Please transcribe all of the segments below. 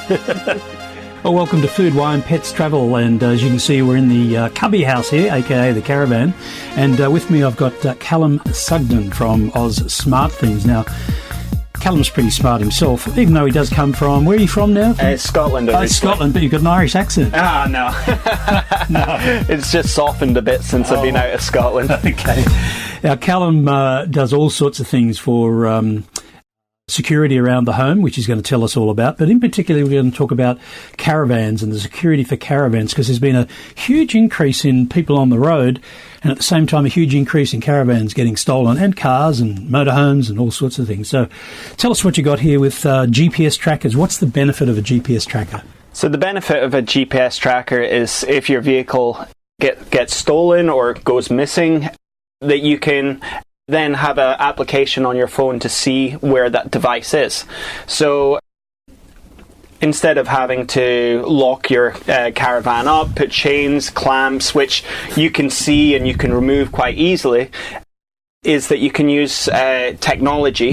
Well, welcome to Food, Wine, Pets, Travel, and as you can see, we're in the Cubby House here, aka the Caravan, and with me I've got Calum Sugden from Oz Smart Things. Now, Callum's pretty smart himself, even though he does come from... Where are you from now? Scotland. Oh, Scotland, but you've got an Irish accent. No. No. It's just softened a bit since I've been out of Scotland. Okay. Now, Calum does all sorts of things for security around the home, which he's going to tell us all about. But in particular, we're going to talk about caravans and the security for caravans, because there's been a huge increase in people on the road, and at the same time a huge increase in caravans getting stolen, and cars and motorhomes and all sorts of things. So tell us what you got here with GPS trackers. What's the benefit of a GPS tracker? So the benefit of a GPS tracker is if your vehicle gets stolen or goes missing, that you can then have an application on your phone to see where that device is. So instead of having to lock your caravan up, put chains, clamps, which you can see and you can remove quite easily, is that you can use technology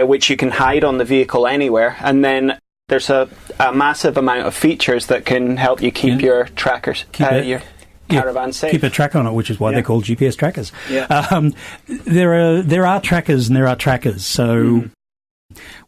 which you can hide on the vehicle anywhere, and then there's a massive amount of features that can help you keep your trackers, your caravan safe. Keep a track on it, which is why they're called GPS trackers. Yeah. There are trackers and there are trackers. So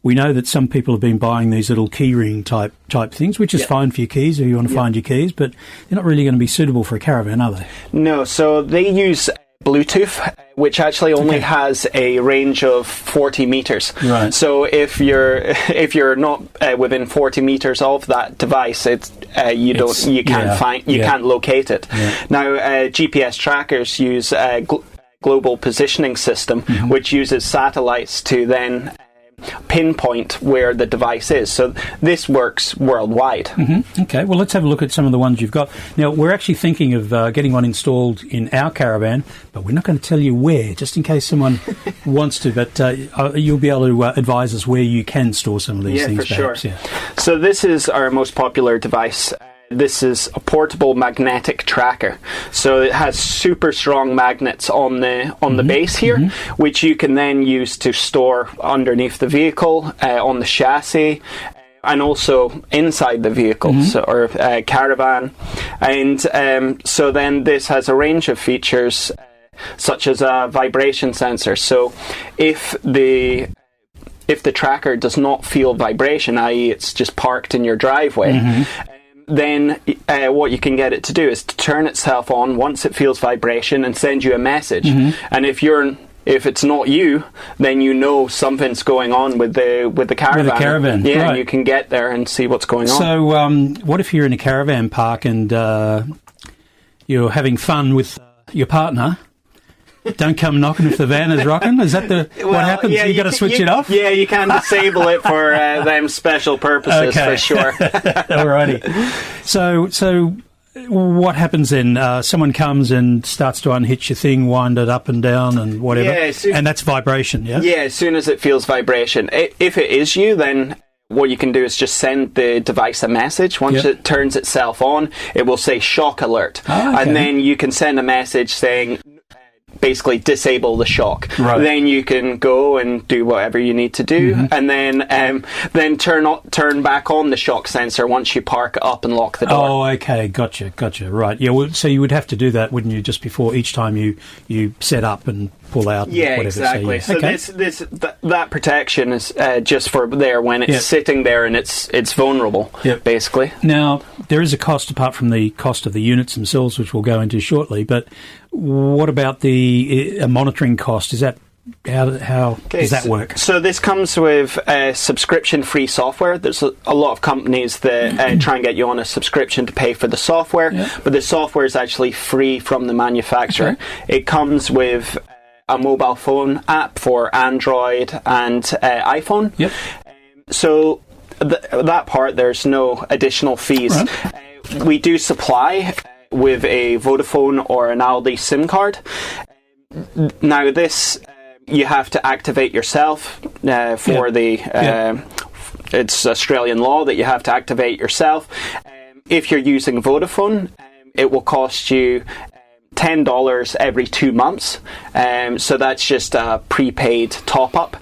we know that some people have been buying these little keyring type things, which is fine for your keys if you want to find your keys, but they're not really going to be suitable for a caravan, are they? No, so they use Bluetooth, which actually only has a range of 40 meters. Right. So if you're not within 40 meters of that device, you can't locate it. Yeah. Now, GPS trackers use a global positioning system, which uses satellites to then pinpoint where the device is. So this works worldwide. Okay, well, let's have a look at some of the ones you've got. Now, we're actually thinking of getting one installed in our caravan, but we're not going to tell you where, just in case someone wants to, but you'll be able to advise us where you can store some of these things. For perhaps. Sure. Yeah. So this is our most popular device. This is a portable magnetic tracker. So it has super strong magnets on the base here, which you can then use to store underneath the vehicle, on the chassis, and also inside the vehicle or caravan. And so then this has a range of features such as a vibration sensor. So if the tracker does not feel vibration, i.e. it's just parked in your driveway, then what you can get it to do is to turn itself on once it feels vibration and send you a message. And if it's not you, then you know something's going on with the caravan. With the caravan, yeah, right. And you can get there and see what's going on. So what if you're in a caravan park and you're having fun with your partner? Don't come knocking if the van is rocking. Is that what happens? Yeah, you got to switch it off? Yeah, you can disable it for them special purposes, for sure. Alrighty. So what happens then? Someone comes and starts to unhitch your thing, wind it up and down and whatever, and that's vibration, yeah? Yeah, as soon as it feels vibration. If it is you, then what you can do is just send the device a message. Once it turns itself on, it will say shock alert. And then you can send a message saying, basically disable the shock. Right. Then you can go and do whatever you need to do, and then turn back on the shock sensor once you park it up and lock the door. Oh, okay, gotcha. Right, yeah. Well, so you would have to do that, wouldn't you, just before each time you set up and pull out? Yeah, whatever. exactly. So that protection is just for there when it's sitting there and it's vulnerable. Basically. Now there is a cost apart from the cost of the units themselves, which we'll go into shortly. But what about the monitoring cost? Is that how does that work? So this comes with subscription-free software. There's a lot of companies that try and get you on a subscription to pay for the software, but the software is actually free from the manufacturer. Okay. It comes with a mobile phone app for Android and iPhone. Yep. So that part, there's no additional fees. Right. We do supply with a Vodafone or an Aldi SIM card. Now this you have to activate yourself for it's Australian law that you have to activate yourself. If you're using Vodafone, it will cost you $10 every 2 months. So that's just a prepaid top-up.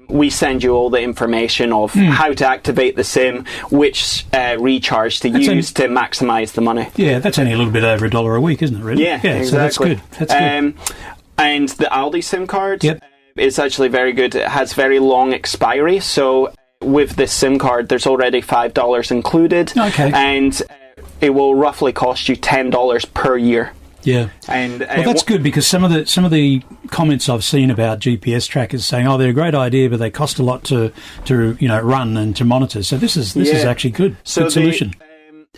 we send you all the information of how to activate the SIM, which recharge to use to maximise the money. Yeah, that's only a little bit over $1 a week, isn't it, really? Yeah, exactly. So that's good. That's good. And the Aldi SIM card is actually very good. It has very long expiry, so with this SIM card, there's already $5 included, and it will roughly cost you $10 per year. Yeah, and well, that's good, because some of the comments I've seen about GPS trackers saying, "Oh, they're a great idea, but they cost a lot to run and to monitor." So this is actually good. So good solution.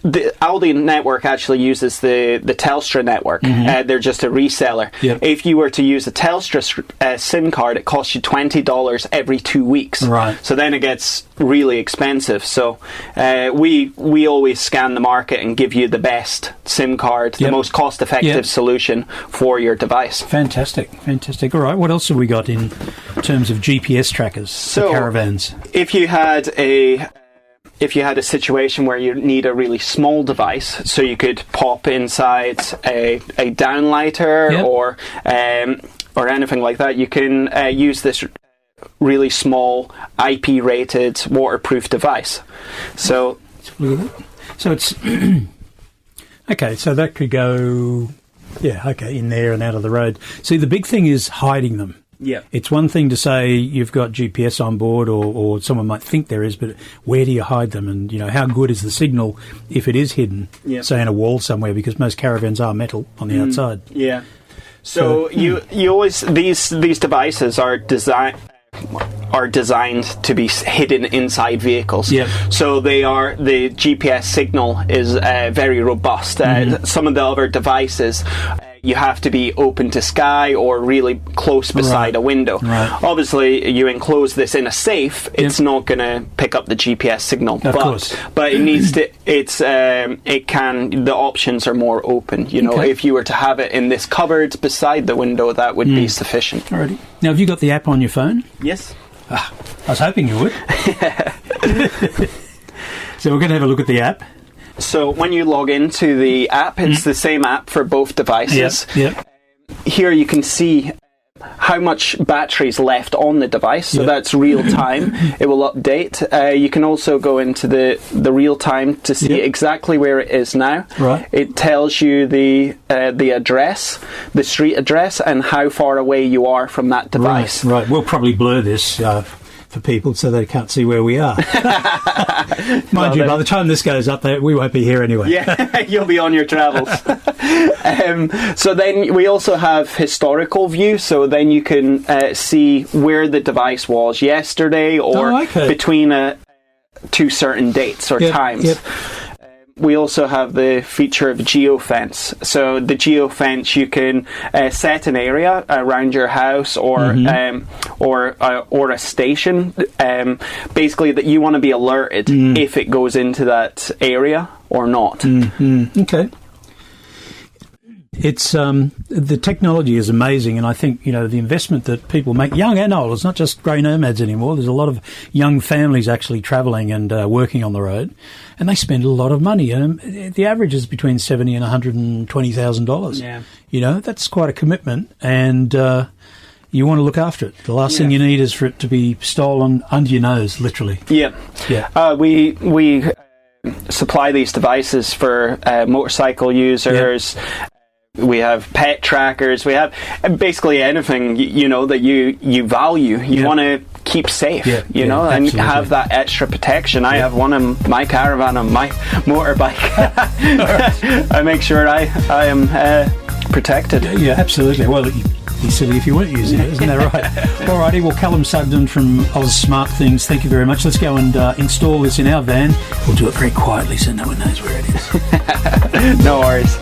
The Aldi network actually uses the Telstra network. They're just a reseller. If you were to use a Telstra SIM card, it costs you $20 every 2 weeks. Right. So then it gets really expensive. So we always scan the market and give you the best SIM card, the most cost-effective solution for your device. Fantastic. All right, what else have we got in terms of GPS trackers for caravans? If you had a situation where you need a really small device, so you could pop inside a downlighter or anything like that, you can use this really small IP-rated waterproof device. So it's okay. So that could go in there and out of the road. See, the big thing is hiding them. Yeah. It's one thing to say you've got GPS on board, or someone might think there is, but where do you hide them? And, how good is the signal if it is hidden, say in a wall somewhere, because most caravans are metal on the outside. Yeah. So you always, these devices are designed to be hidden inside vehicles. So the GPS signal is very robust. Some of the other devices, you have to be open to sky or really close beside a window. Obviously, you enclose this in a safe, it's not going to pick up the GPS signal. But it needs to. The options are more open. If you were to have it in this cupboard beside the window, that would be sufficient. Alrighty. Now, have you got the app on your phone? Yes. I was hoping you would. So we're going to have a look at the app. So when you log into the app, it's the same app for both devices. Here you can see how much battery's left on the device, so that's real time. It will update. You can also go into the real time to see exactly where it is now. It tells you the address, the street address, and how far away you are from that device. Right. We'll probably blur this for people so they can't see where we are. Mind you, by the time this goes up, we won't be here anyway. You'll be on your travels. So then we also have historical view, so then you can see where the device was yesterday or between two certain dates or times. We also have the feature of geofence. So the geofence, you can set an area around your house or a station, basically that you want to be alerted if it goes into that area or not. Okay. It's the technology is amazing, and I think the investment that people make, young and old, it's not just grey nomads anymore. There's a lot of young families actually travelling and working on the road, and they spend a lot of money. The average is between $70,000 and $120,000. That's quite a commitment, and you want to look after it. The last thing you need is for it to be stolen under your nose, literally. We supply these devices for motorcycle users. We have pet trackers. We have basically anything that you value. You want to keep safe, and absolutely. have that extra protection. I have one in my caravan on my motorbike. I make sure I am protected. Yeah, absolutely. Well, you'd be silly if you weren't using it, isn't that right? Alrighty, well, Calum Sugden from Oz Smart Things, thank you very much. Let's go and install this in our van. We'll do it very quietly so no one knows where it is. No worries.